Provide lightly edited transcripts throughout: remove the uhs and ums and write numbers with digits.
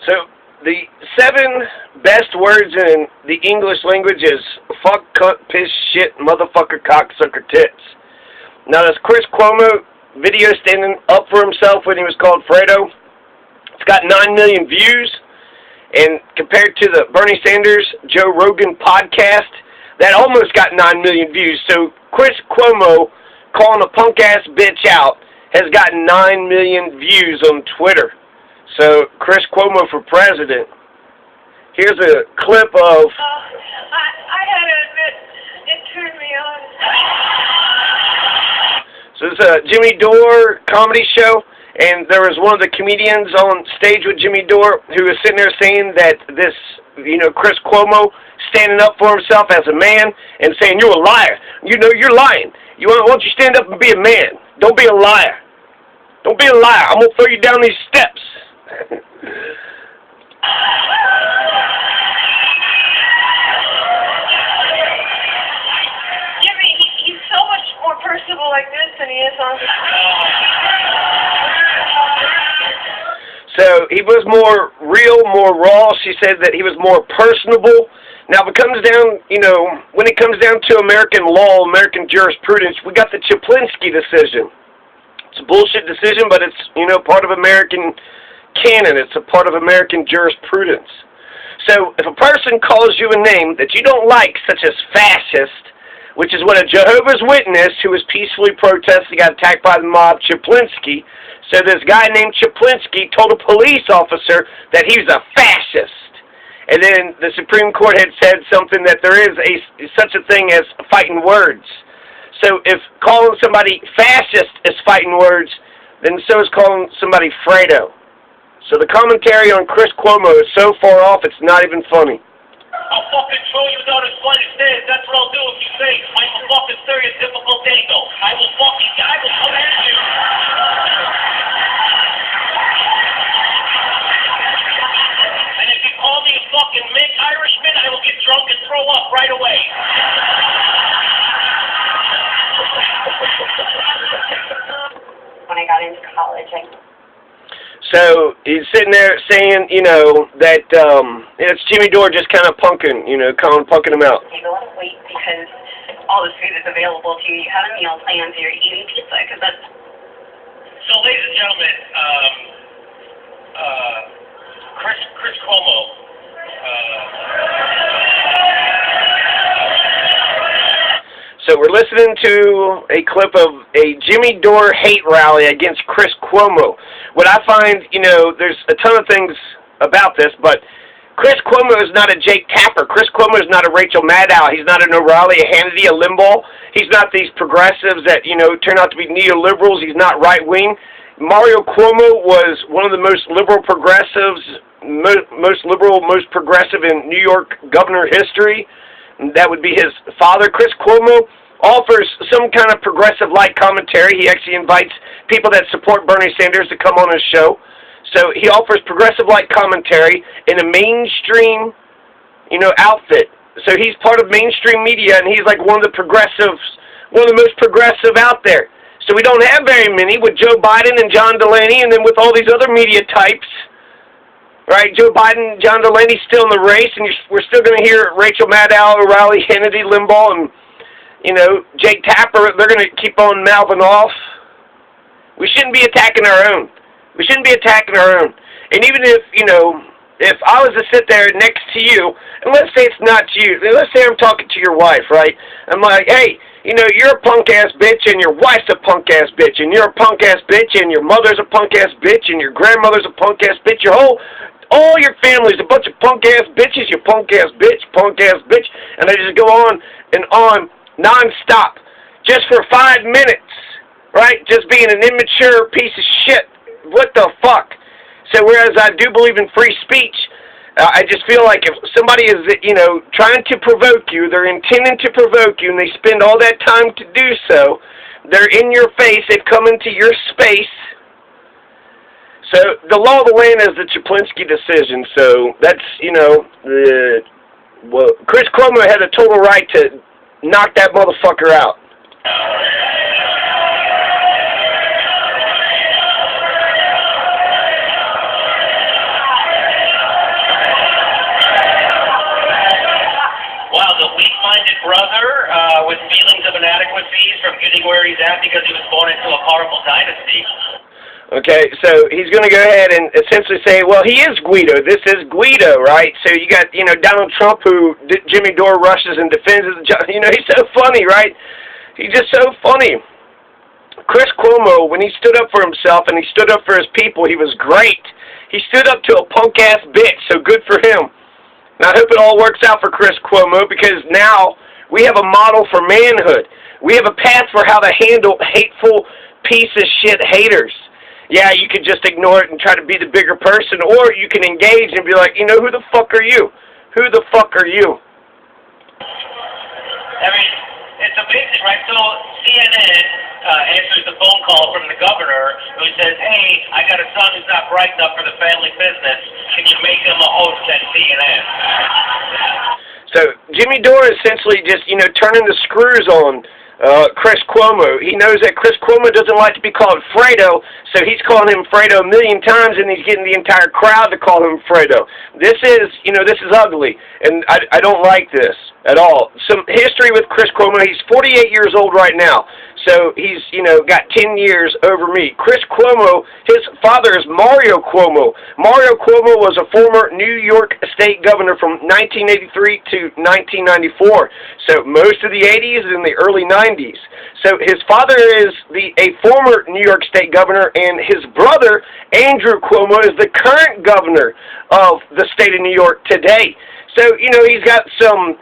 So, the 7 best words in the English language is fuck, cunt, piss, shit, motherfucker, cocksucker, tits. Now, this Chris Cuomo video standing up for himself when he was called Fredo, it's got 9 million views. And compared to the Bernie Sanders, Joe Rogan podcast, that almost got 9 million views. So, Chris Cuomo calling a punk-ass bitch out has gotten 9 million views on Twitter. So, Chris Cuomo for president. Here's a clip of... I had to admit, it turned me on. So, this is a Jimmy Dore comedy show, and there was one of the comedians on stage with Jimmy Dore who was sitting there saying that this, Chris Cuomo standing up for himself as a man and saying, you're a liar. You're lying. Why don't you stand up and be a man? Don't be a liar. Don't be a liar. I'm going to throw you down these steps. Jimmy, he's so much more personable like this than he is on the So he was more real, more raw. She said that he was more personable. Now, if it comes down, when it comes down to American law, American jurisprudence, we got the Chaplinsky decision. It's a bullshit decision, but it's, part of American canon. It's a part of American jurisprudence. So if a person calls you a name that you don't like, such as fascist, which is what a Jehovah's Witness who was peacefully protesting got attacked by the mob, Chaplinsky. So this guy named Chaplinsky told a police officer that he was a fascist. And then the Supreme Court had said something that there is such a thing as fighting words. So if calling somebody fascist is fighting words, then so is calling somebody Fredo. So the commentary on Chris Cuomo is so far off, it's not even funny. I'll fucking throw you down as flight of stairs. That's what I'll do if you say I'm a fucking stereotypical dingo. I will come at you. And if you call me a fucking Mick Irishman, I will get drunk and throw up right away. When I got into college, So he's sitting there saying, that it's Jimmy Dore just kind of punking, punking him out. take a lot of weight because all this food is available to you. You have a meal planned, you're eating pizza, because that's... So, ladies and gentlemen, Chris Cuomo. So we're listening to a clip of a Jimmy Dore hate rally against Chris Cuomo. What I find, there's a ton of things about this, but Chris Cuomo is not a Jake Tapper. Chris Cuomo is not a Rachel Maddow. He's not an O'Reilly, a Hannity, a Limbaugh. He's not these progressives that, turn out to be neoliberals. He's not right-wing. Mario Cuomo was one of the most liberal progressives, most liberal, most progressive in New York governor history. That would be his father. Chris Cuomo offers some kind of progressive-like commentary. He actually invites people that support Bernie Sanders to come on his show. So he offers progressive-like commentary in a mainstream, outfit. So he's part of mainstream media, and he's like one of the most progressive out there. So we don't have very many with Joe Biden and John Delaney, and then with all these other media types. Right, Joe Biden, John Delaney's still in the race, and we're still going to hear Rachel Maddow, O'Reilly, Hannity, Limbaugh, and, Jake Tapper. They're going to keep on mouthing off. We shouldn't be attacking our own. We shouldn't be attacking our own. And even if, if I was to sit there next to you, and let's say it's not you, let's say I'm talking to your wife, right? I'm like, hey, you're a punk-ass bitch, and your wife's a punk-ass bitch, and you're a punk-ass bitch, and your mother's a punk-ass bitch, and your grandmother's a punk-ass bitch, all your family's a bunch of punk-ass bitches, you punk-ass bitch, and I just go on and on, non-stop, just for 5 minutes, right? Just being an immature piece of shit. What the fuck? So whereas I do believe in free speech, I just feel like if somebody is, trying to provoke you, they're intending to provoke you, and they spend all that time to do so, they're in your face, they've come into your space. So the law of the land is the Chaplinsky decision. So that's, Chris Cuomo had a total right to knock that motherfucker out. brother with feelings of inadequacies from getting where he's at because he was born into a powerful dynasty. Okay, so he's going to go ahead and essentially say, well, he is Guido. This is Guido, right? So you got, Donald Trump, who Jimmy Dore rushes and defends. He's so funny, right? He's just so funny. Chris Cuomo, when he stood up for himself and he stood up for his people, he was great. He stood up to a punk-ass bitch, so good for him. And I hope it all works out for Chris Cuomo, because now we have a model for manhood. We have a path for how to handle hateful piece of shit haters. Yeah, you could just ignore it and try to be the bigger person, or you can engage and be like, who the fuck are you? Who the fuck are you? I mean, it's amazing, right? So CNN answers the phone call from the governor who says, hey, I got a son who's not bright enough for the family business. Can you make him a host at CNN? So Jimmy Dore essentially just, turning the screws on Chris Cuomo. He knows that Chris Cuomo doesn't like to be called Fredo, so he's calling him Fredo a million times, and he's getting the entire crowd to call him Fredo. This is ugly, and I don't like this at all. Some history with Chris Cuomo. He's 48 years old right now, so he's, got 10 years over me. Chris Cuomo, his father is Mario Cuomo. Mario Cuomo was a former New York State governor from 1983 to 1994, so most of the 80s and the early 90s. So his father is a former New York State governor, and his brother, Andrew Cuomo, is the current governor of the state of New York today. So, he's got some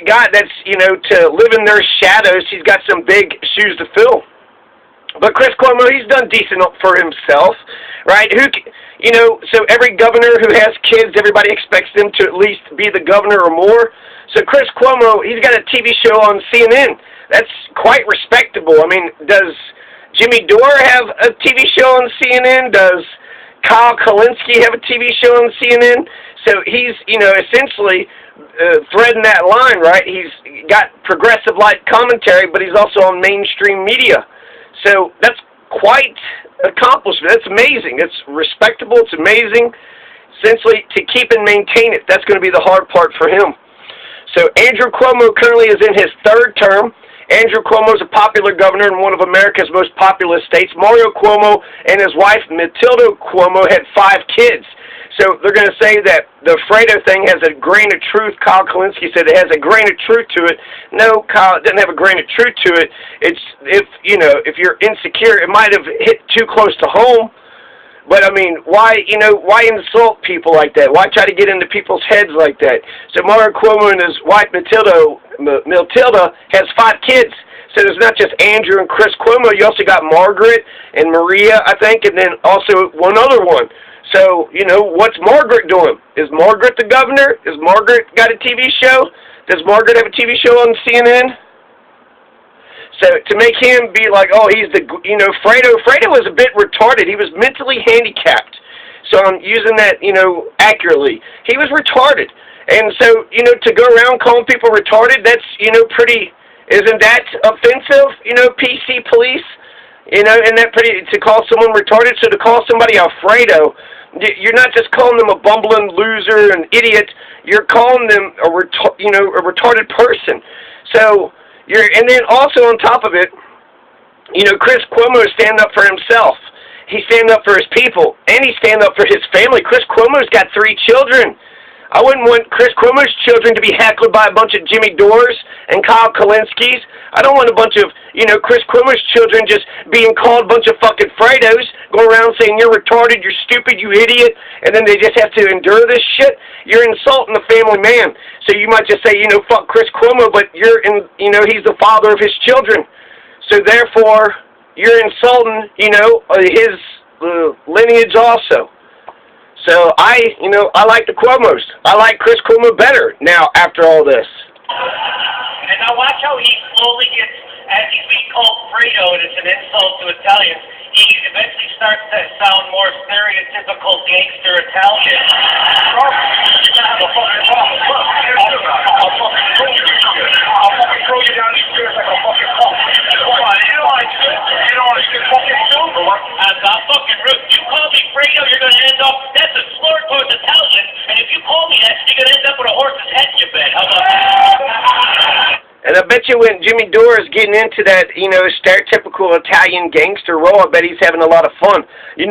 guy that's, to live in their shadows. He's got some big shoes to fill. But Chris Cuomo, he's done decent for himself, right? So every governor who has kids, everybody expects them to at least be the governor or more. So Chris Cuomo, he's got a TV show on CNN. That's quite respectable. I mean, does Jimmy Dore have a TV show on CNN? Does Kyle Kalinske have a TV show on CNN? So he's, essentially threading that line, right? He's got progressive light commentary, but he's also on mainstream media. So that's quite accomplishment. That's amazing. It's respectable. It's amazing. Essentially, to keep and maintain it, that's going to be the hard part for him. So Andrew Cuomo currently is in his third term. Andrew Cuomo is a popular governor in one of America's most populous states. Mario Cuomo and his wife, Matilda Cuomo, had 5 kids. So they're going to say that the Fredo thing has a grain of truth. Kyle Kalinske said it has a grain of truth to it. No, Kyle, it doesn't have a grain of truth to it. It's, if you're insecure, it might have hit too close to home. But, I mean, why insult people like that? Why try to get into people's heads like that? So Mario Cuomo and his wife, Matilda, has 5 kids. So there's not just Andrew and Chris Cuomo. You also got Margaret and Maria, I think, and then also one other one. So, what's Margaret doing? Is Margaret the governor? Is Margaret got a TV show? Does Margaret have a TV show on CNN? So to make him be like, oh, he's the, Fredo was a bit retarded. He was mentally handicapped. So I'm using that, accurately. He was retarded. And so, to go around calling people retarded, that's, pretty, isn't that offensive, PC police? Isn't that pretty, to call someone retarded? So to call somebody Alfredo, you're not just calling them a bumbling loser, an idiot. You're calling them a retarded person. So and then also on top of it, Chris Cuomo is standing up for himself. He's standing up for his people, and he's standing up for his family. Chris Cuomo's got 3 children. I wouldn't want Chris Cuomo's children to be heckled by a bunch of Jimmy Dores and Kyle Kalinskes. I don't want a bunch of, Chris Cuomo's children just being called a bunch of fucking Fredos, going around saying you're retarded, you're stupid, you idiot, and then they just have to endure this shit. You're insulting the family man. So you might just say, fuck Chris Cuomo, but he's the father of his children. So therefore, you're insulting, his lineage also. So I like the Cuomos. I like Chris Cuomo better now after all this. And now watch how he slowly gets, as he's being called Fredo, and it's an insult to Italians, he eventually starts to sound more stereotypical gangster Italian. I'll fucking throw you down these stairs like a fucking punk. Come on, you know I should fucking silver. I'm not fucking rude. You call me Fredo, you're going to end up, that's a slur towards Italians, and if you call me that, you're going to end up with a horse's head in your bed. How about that? I bet you when Jimmy Dore is getting into that, stereotypical Italian gangster role, I bet he's having a lot of fun. You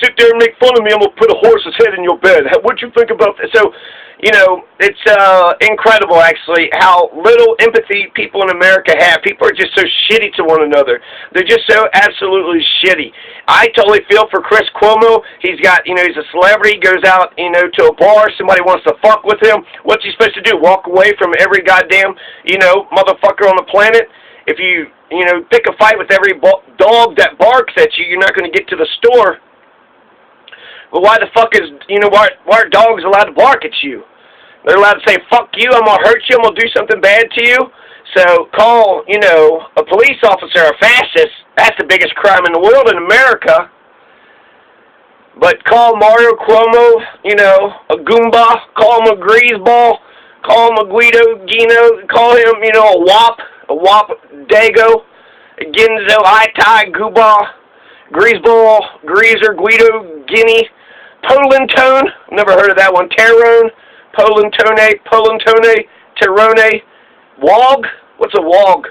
sit there and make fun of me, I'm going to put a horse's head in your bed. What'd you think about that? So, it's incredible, actually, how little empathy people in America have. People are just so shitty to one another. They're just so absolutely shitty. I totally feel for Chris Cuomo. He's got, he's a celebrity, goes out, to a bar, somebody wants to fuck with him. What's he supposed to do? Walk away from every goddamn, motherfucker on the planet? If you, pick a fight with every dog that barks at you, you're not going to get to the store. But why the fuck is, why are dogs allowed to bark at you? They're allowed to say, fuck you, I'm going to hurt you, I'm going to do something bad to you. So call, a police officer a fascist. That's the biggest crime in the world in America. But call Mario Cuomo, a Goomba, call him a greaseball, call him a Guido Gino, call him, a wop Dago, a Ginzo, Itai, Gooba, greaseball, greaser, Guido, Guinea, Polentone, never heard of that one, Terone, Polentone, Terone, Wog, what's a Wog?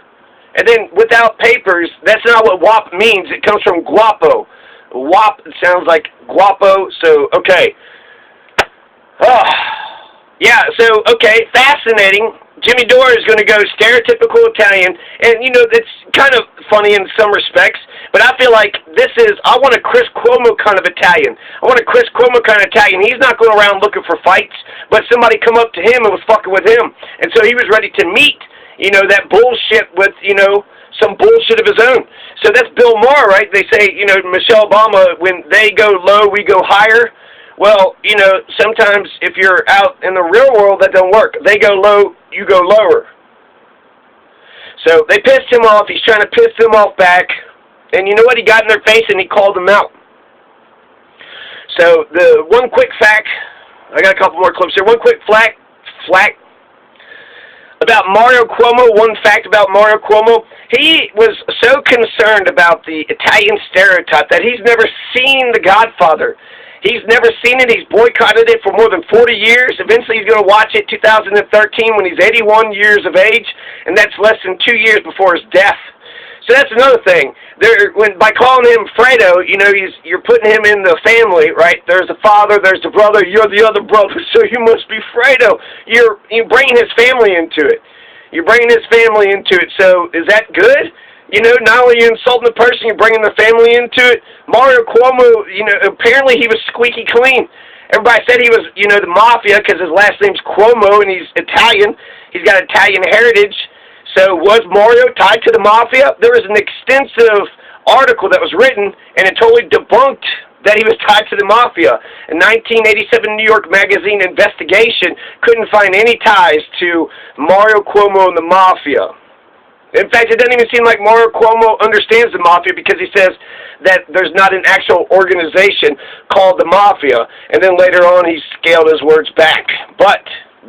And then without papers, that's not what WAP means, it comes from guapo. WAP sounds like guapo, so, okay. Yeah, so, okay, fascinating. Jimmy Dore is going to go stereotypical Italian, and, it's kind of funny in some respects, but I feel like I want a Chris Cuomo kind of Italian. I want a Chris Cuomo kind of Italian. He's not going around looking for fights, but somebody come up to him and was fucking with him, and so he was ready to meet, that bullshit with, some bullshit of his own. So that's Bill Maher, right? They say, Michelle Obama, when they go low, we go higher. Well, sometimes if you're out in the real world, that don't work. They go low, you go lower. So they pissed him off. He's trying to piss them off back. And you know what? He got in their face and he called them out. So the one quick fact, I got a couple more clips here. One quick fact about Mario Cuomo, one fact about Mario Cuomo, he was so concerned about the Italian stereotype that he's never seen The Godfather. He's never seen it. He's boycotted it for more than 40 years. Eventually he's going to watch it 2013 when he's 81 years of age, and that's less than 2 years before his death. So that's another thing. By calling him Fredo, you're putting him in the family, right? There's the father, there's the brother, you're the other brother, so you must be Fredo. You're bringing his family into it. You're bringing his family into it. So is that good? Not only are you insulting the person, you're bringing the family into it. Mario Cuomo, apparently he was squeaky clean. Everybody said he was, the mafia because his last name's Cuomo and he's Italian. He's got Italian heritage. So was Mario tied to the mafia? There was an extensive article that was written, and it totally debunked that he was tied to the mafia. A 1987 New York Magazine investigation couldn't find any ties to Mario Cuomo and the mafia. In fact, it doesn't even seem like Mario Cuomo understands the mafia because he says that there's not an actual organization called the mafia. And then later on, he scaled his words back. But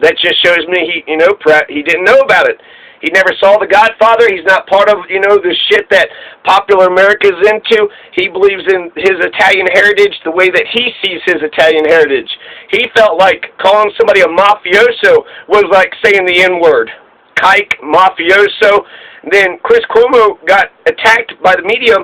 that just shows me he didn't know about it. He never saw The Godfather. He's not part of, the shit that popular America is into. He believes in his Italian heritage the way that he sees his Italian heritage. He felt like calling somebody a mafioso was like saying the N-word. Kike, mafioso. Then Chris Cuomo got attacked by the media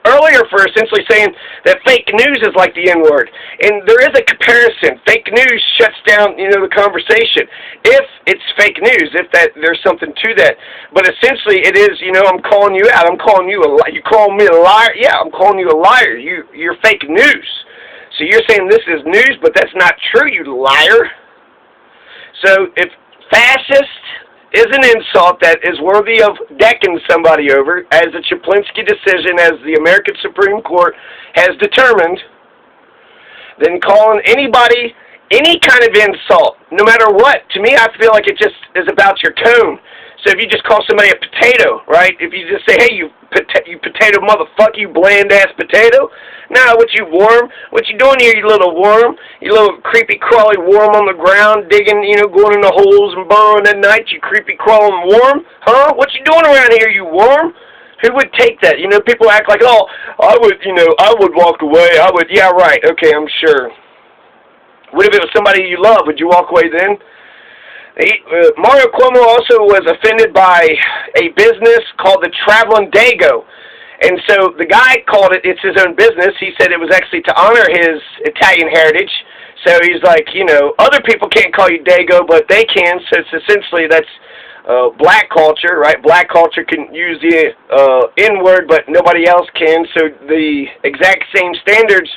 earlier for essentially saying that fake news is like the N-word. And there is a comparison. Fake news shuts down, the conversation. If it's fake news, if there's something to that. But essentially it is, I'm calling you out. I'm calling you a liar. You call me a liar? Yeah, I'm calling you a liar. You're fake news. So you're saying this is news, but that's not true, you liar. So if fascist is an insult that is worthy of decking somebody over, as the Chaplinsky decision, as the American Supreme Court has determined, then calling anybody any kind of insult, no matter what, to me I feel like it just is about your tone. So if you just call somebody a potato, right? If you just say, hey, you potato motherfucker, you bland-ass potato. Nah, what you worm? What you doing here, you little worm? You little creepy, crawly worm on the ground, digging, going in the holes and burrowing at night, you creepy, crawling worm? Huh? What you doing around here, you worm? Who would take that? People act like, oh, I would walk away. Yeah, right. Okay, I'm sure. What if it was somebody you love? Would you walk away then? Mario Cuomo also was offended by a business called the Traveling Dago. And so the guy called it's his own business. He said it was actually to honor his Italian heritage. So he's like, other people can't call you Dago, but they can. So it's essentially that's black culture, right? Black culture can use the N-word, but nobody else can. So the exact same standards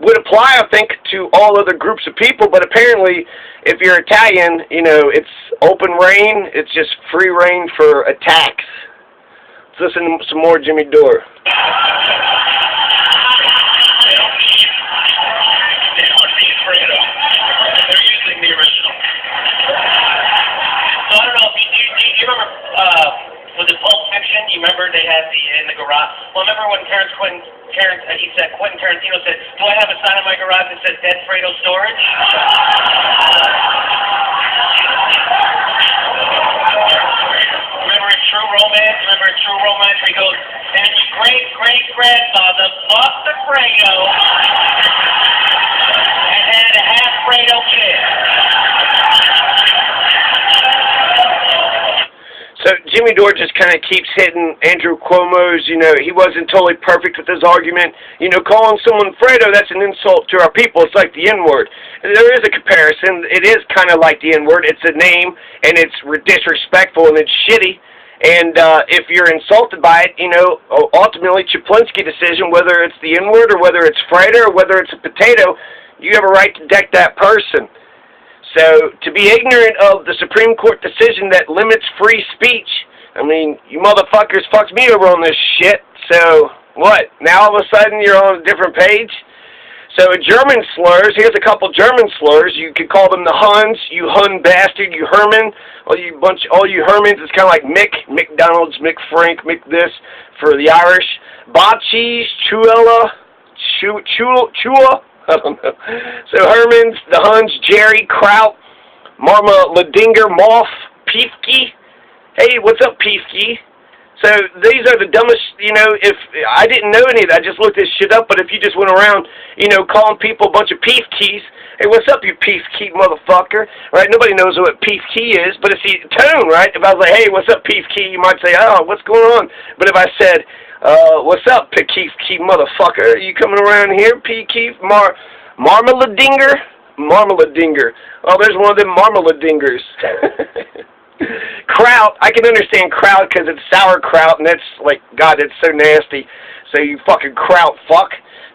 would apply, I think, to all other groups of people. But apparently, if you're Italian, it's open reign. It's just free reign for attacks. Let's listen to some more Jimmy Dore. They're using the original. So I don't know, do you remember, was it Pulp Fiction? You remember they had in the garage? Well, remember when Quentin Tarantino said, do I have a sign in my garage that says Dead Fredo Storage? Remember in True Romance, where he goes, and your great-great-grandfather bought the Fredo and had a half Fredo kid. So Jimmy Dore just kind of keeps hitting Andrew Cuomo's, he wasn't totally perfect with his argument. Calling someone Fredo, that's an insult to our people. It's like the N-word. There is a comparison. It is kind of like the N-word. It's a name, and it's disrespectful, and it's shitty. And if you're insulted by it, ultimately Chaplinsky decision, whether it's the N-word or whether it's Fredo or whether it's a potato, you have a right to deck that person. So, to be ignorant of the Supreme Court decision that limits free speech, you motherfuckers fucked me over on this shit. So, what? Now all of a sudden you're on a different page? So, German slurs, here's a couple German slurs. You could call them the Huns, you Hun bastard, you Herman, all you Hermans. It's kind of like McDonald's, McFrank, McThis for the Irish. Bocce's, Chua. I don't know. So Herman's, the Huns, Jerry, Kraut, Marma Ladinger, Moff, Piefke. Hey, what's up, Piefke? So these are the dumbest, if I didn't know any of that, I just looked this shit up, but if you just went around, calling people a bunch of Piefkes, hey, what's up, you Piefke motherfucker, right? Nobody knows what Piefke is, but it's the tone, right? If I was like, hey, what's up, Piefke, you might say, oh, what's going on? But if I said, what's up, Keef motherfucker? You coming around here, Keef? Marmaladinger? Oh, there's one of them Marmaladingers. Kraut, I can understand kraut because it's sauerkraut, and that's like, God, it's so nasty. So you fucking kraut fuck.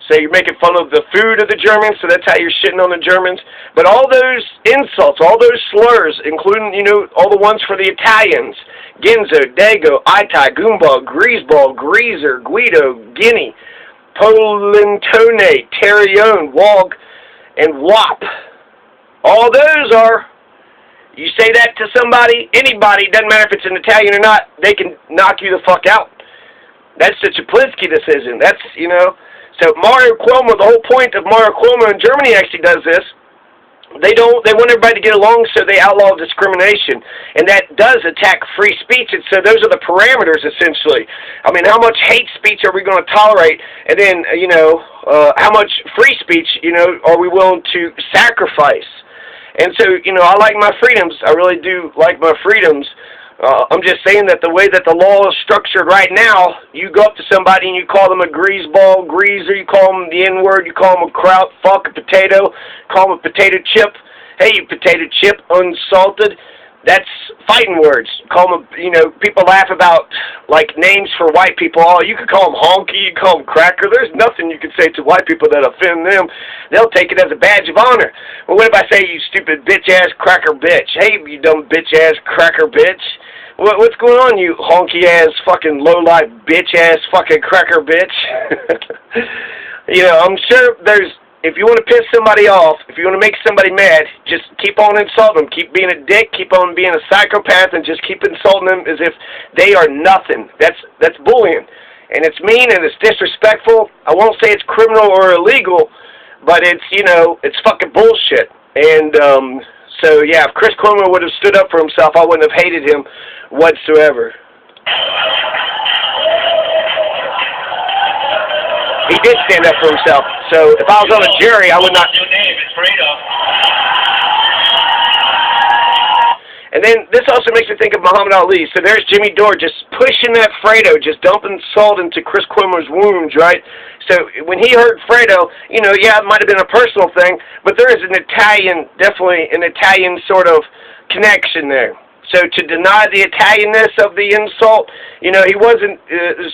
So you're making fun of the food of the Germans, so that's how you're shitting on the Germans. But all those insults, all those slurs, including, all the ones for the Italians, Ginzo, Dago, Itai, Goomba, Greaseball, Greaser, Guido, Guinea, Polentone, Terrione, Wog, and Wop. All those are, you say that to somebody, anybody, doesn't matter if it's an Italian or not, they can knock you the fuck out. That's the Chaplinsky decision. That's, So Mario Cuomo, the whole point of Mario Cuomo in Germany actually does this. They want everybody to get along, so they outlaw discrimination. And that does attack free speech, and so those are the parameters, essentially. How much hate speech are we going to tolerate? And then, how much free speech, are we willing to sacrifice? And so, I like my freedoms. I really do like my freedoms. I'm just saying that the way that the law is structured right now, you go up to somebody and you call them a greaseball, greaser, you call them the N-word, you call them a kraut, fuck, a potato, call them a potato chip. Hey, you potato chip, unsalted. That's fighting words. Call them, people laugh about, like, names for white people. Oh, you could call them honky, you could call them cracker. There's nothing you can say to white people that offend them. They'll take it as a badge of honor. Well, what if I say, you stupid bitch-ass cracker bitch? Hey, you dumb bitch-ass cracker bitch. What's going on, you honky-ass fucking low-life bitch-ass fucking cracker bitch? I'm sure there's, if you want to piss somebody off, if you want to make somebody mad, just keep on insulting them. Keep being a dick, keep on being a psychopath, and just keep insulting them as if they are nothing. That's bullying. And it's mean and it's disrespectful. I won't say it's criminal or illegal, but it's, it's fucking bullshit. And, so, yeah, if Chris Cuomo would have stood up for himself, I wouldn't have hated him whatsoever. He did stand up for himself. So, if I was on a jury, I would not... And then this also makes me think of Muhammad Ali. So there's Jimmy Dore just pushing that Fredo, just dumping salt into Chris Cuomo's wounds, right? So when he heard Fredo, you know, yeah, it might have been a personal thing, but there is an Italian, definitely an Italian sort of connection there. So to deny the Italianness of the insult, you know, he wasn't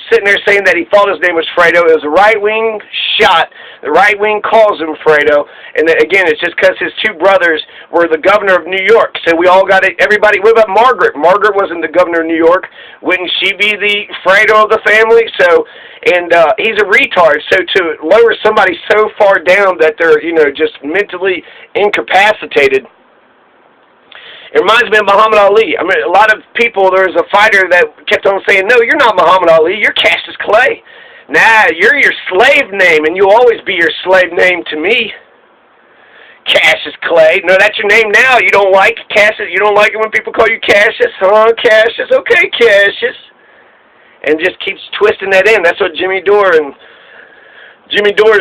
sitting there saying that he thought his name was Fredo. It was a right-wing shot. The right wing calls him Fredo. And again, it's just because his two brothers were the governor of New York. So we all got it. Everybody, what about Margaret? Margaret wasn't the governor of New York. Wouldn't she be the Fredo of the family? So, and he's a retard. So to lower somebody so far down that they're, you know, just mentally incapacitated, it reminds me of Muhammad Ali. I mean, a lot of people, there was a fighter that kept on saying, no, you're not Muhammad Ali, you're Cassius Clay. Nah, you're your slave name, and you'll always be your slave name to me. Cassius Clay. No, that's your name now. You don't like Cassius? You don't like it when people call you Cassius? Huh, Cassius? Okay, Cassius. And just keeps twisting that in. That's what Jimmy Dore is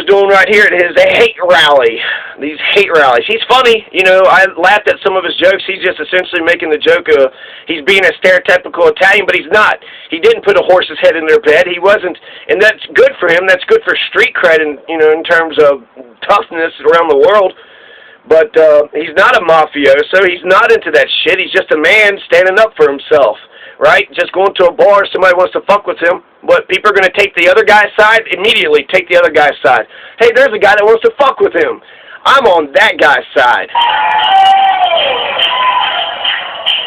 doing right here at his hate rally. These hate rallies. He's funny. You know, I laughed at some of his jokes. He's just essentially making the joke of he's being a stereotypical Italian, but he's not. He didn't put a horse's head in their bed. He wasn't, and that's good for him. That's good for street cred, and you know, in terms of toughness around the world. But he's not a mafioso. He's not into that shit. He's just a man standing up for himself. Right? Just going to a bar, somebody wants to fuck with him, but people are going to take the other guy's side, immediately take the other guy's side. Hey, there's a guy that wants to fuck with him. I'm on that guy's side.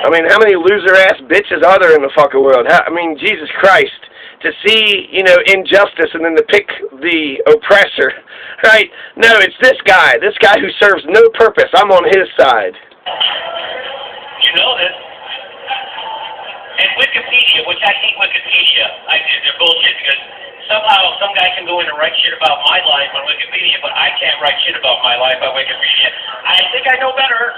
I mean, how many loser-ass bitches are there in the fucking world? I mean, Jesus Christ. To see, you know, injustice and then to pick the oppressor, right? No, it's this guy who serves no purpose. I'm on his side. You know this. And Wikipedia, which I hate Wikipedia, they're bullshit because somehow some guy can go in and write shit about my life on Wikipedia, but I can't write shit about my life on Wikipedia. I think I know better.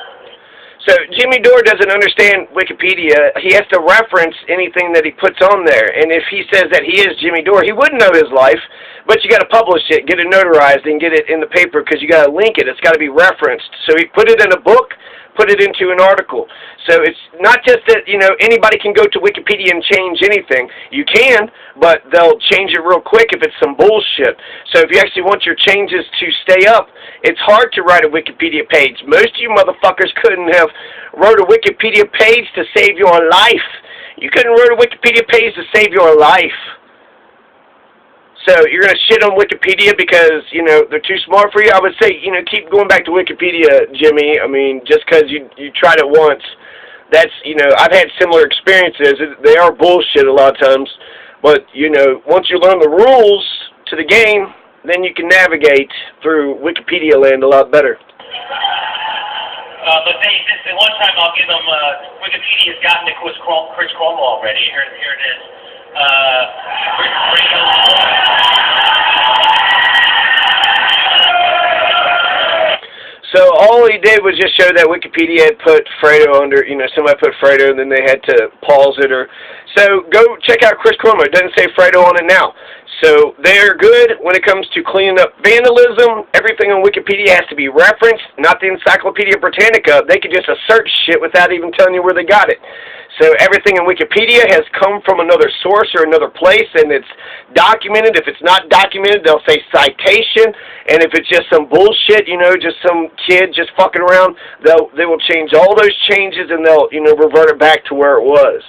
So Jimmy Dore doesn't understand Wikipedia. He has to reference anything that he puts on there. And if he says that he is Jimmy Dore, he wouldn't know his life. But you got to publish it, get it notarized, and get it in the paper because you got to link it. It's got to be referenced. So he put it in a book, put it into an article. So it's not just that, you know, anybody can go to Wikipedia and change anything. You can, but they'll change it real quick if it's some bullshit. So if you actually want your changes to stay up, it's hard to write a Wikipedia page. Most of you motherfuckers couldn't have wrote a Wikipedia page to save your life. You couldn't write a Wikipedia page to save your life. So you're going to shit on Wikipedia because, you know, they're too smart for you? I would say, you know, keep going back to Wikipedia, Jimmy. I mean, just because you tried it once, that's, you know, I've had similar experiences. They are bullshit a lot of times. But, you know, once you learn the rules to the game, then you can navigate through Wikipedia land a lot better. But they one time I'll give them, Wikipedia's gotten to Chris Cuomo already. Here it is. So all he did was just show that Wikipedia had put Fredo under, you know, somebody put Fredo and then they had to pause it. So go check out Chris Cuomo. It doesn't say Fredo on it now. So they're good when it comes to cleaning up vandalism. Everything on Wikipedia has to be referenced, not the Encyclopedia Britannica. They could just assert shit without even telling you where they got it. So everything in Wikipedia has come from another source or another place, and it's documented. If it's not documented, they'll say citation. And if it's just some bullshit, you know, just some kid just fucking around, they will change all those changes and they'll, you know, revert it back to where it was.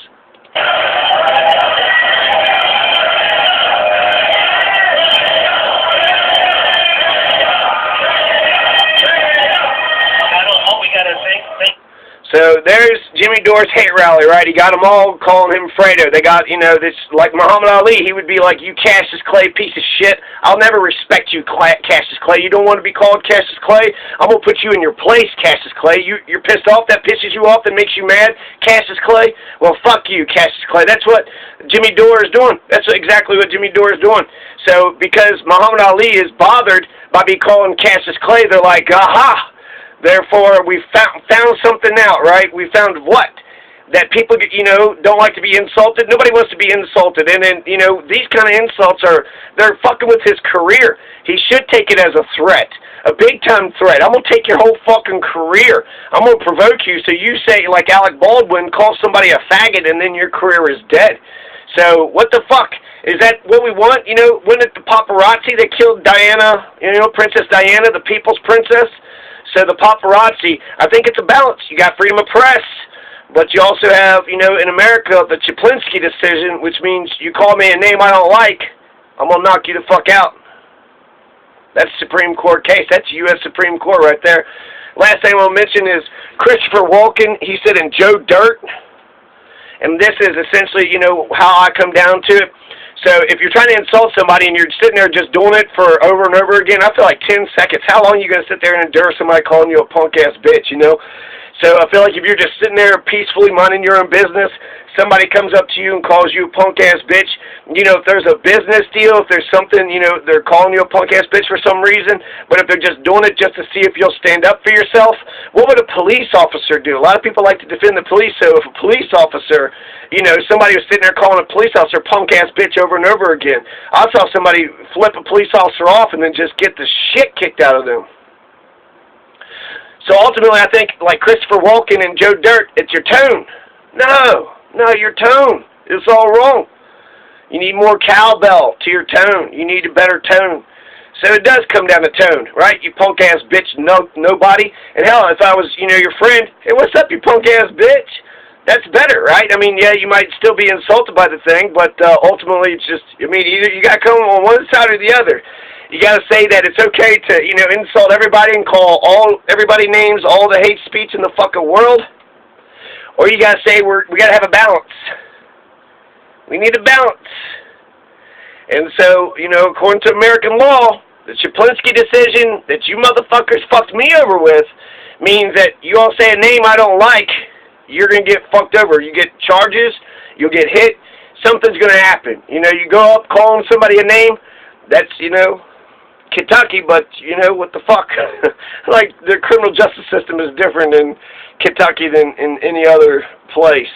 So there's Jimmy Dore's hate rally, right? He got them all calling him Fredo. They got, you know, this, like Muhammad Ali, he would be like, you Cassius Clay piece of shit. I'll never respect you, Cassius Clay. You don't want to be called Cassius Clay? I'm going to put you in your place, Cassius Clay. You're pissed off? That pisses you off? That makes you mad, Cassius Clay? Well, fuck you, Cassius Clay. That's what Jimmy Dore is doing. That's exactly what Jimmy Dore is doing. So because Muhammad Ali is bothered by being called Cassius Clay, they're like, aha! Therefore, we found something out, right? We found what? that people, don't like to be insulted. Nobody wants to be insulted. And then, these kind of insults they're fucking with his career. He should take it as a threat, a big-time threat. I'm going to take your whole fucking career. I'm going to provoke you so you say, like Alec Baldwin, call somebody a faggot and then your career is dead. So, what the fuck? Is that what we want? Wasn't it the paparazzi that killed Diana, Princess Diana, the people's princess? So the paparazzi, I think it's a balance. You got freedom of press, but you also have, in America, the Chaplinsky decision, which means you call me a name I don't like, I'm going to knock you the fuck out. That's a Supreme Court case. That's U.S. Supreme Court right there. Last thing I want to mention is Christopher Walken. He said in Joe Dirt, and this is essentially, how I come down to it. So if you're trying to insult somebody and you're sitting there just doing it for over and over again, I feel like 10 seconds. How long are you going to sit there and endure somebody calling you a punk-ass bitch, So I feel like if you're just sitting there peacefully minding your own business, somebody comes up to you and calls you a punk-ass bitch, if there's a business deal, if there's something, they're calling you a punk-ass bitch for some reason, but if they're just doing it just to see if you'll stand up for yourself, what would a police officer do? A lot of people like to defend the police, so if a police officer, somebody was sitting there calling a police officer punk-ass bitch over and over again, I saw somebody flip a police officer off and then just get the shit kicked out of them. So ultimately, I think, like Christopher Walken and Joe Dirt, it's your tone. No, your tone. It's all wrong. You need more cowbell to your tone. You need a better tone. So it does come down to tone, right? You punk-ass bitch, nobody. And hell, if I was, your friend, hey, what's up, you punk-ass bitch? That's better, right? I mean, yeah, you might still be insulted by the thing, but ultimately it's just, either you got to come on one side or the other. You got to say that it's okay to, insult everybody and call everybody names, all the hate speech in the fucking world. Or you got to say we got to have a balance. We need a balance. And so, according to American law, the Chaplinsky decision that you motherfuckers fucked me over with means that you all say a name I don't like, you're going to get fucked over. You get charges, you'll get hit, something's going to happen. You go up calling somebody a name, that's, Kentucky, but what the fuck? Like, the criminal justice system is different in Kentucky than in any other place.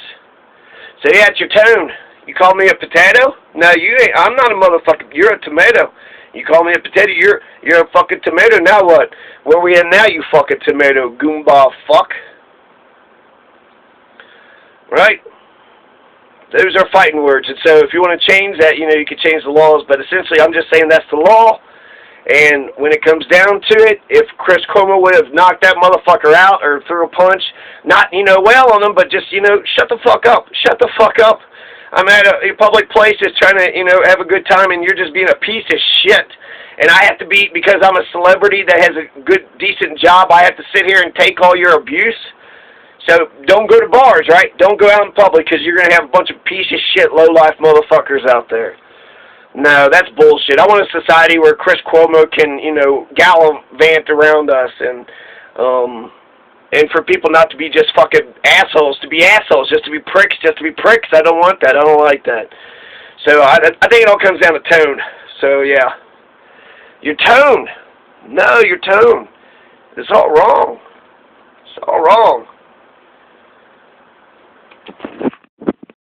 So yeah, it's your tone. You call me a potato? No, you ain't. I'm not a motherfucker. You're a tomato. You call me a potato, you're a fucking tomato. Now what? Where we at now, you fucking tomato goomba fuck? Right? Those are fighting words. And so if you want to change that, you can change the laws. But essentially, I'm just saying that's the law. And when it comes down to it, if Chris Cuomo would have knocked that motherfucker out or threw a punch, not, wail on him, but just, shut the fuck up. Shut the fuck up. I'm at a public place just trying to, have a good time, and you're just being a piece of shit. And I have to be, because I'm a celebrity that has a good, decent job, I have to sit here and take all your abuse. So don't go to bars, right? Don't go out in public, because you're going to have a bunch of piece of shit, low-life motherfuckers out there. No, that's bullshit. I want a society where Chris Cuomo can, gallivant around us and for people not to be just fucking assholes, to be assholes, just to be pricks. I don't want that. I don't like that. So I think it all comes down to tone. So, yeah. Your tone. No, your tone. It's all wrong. It's all wrong.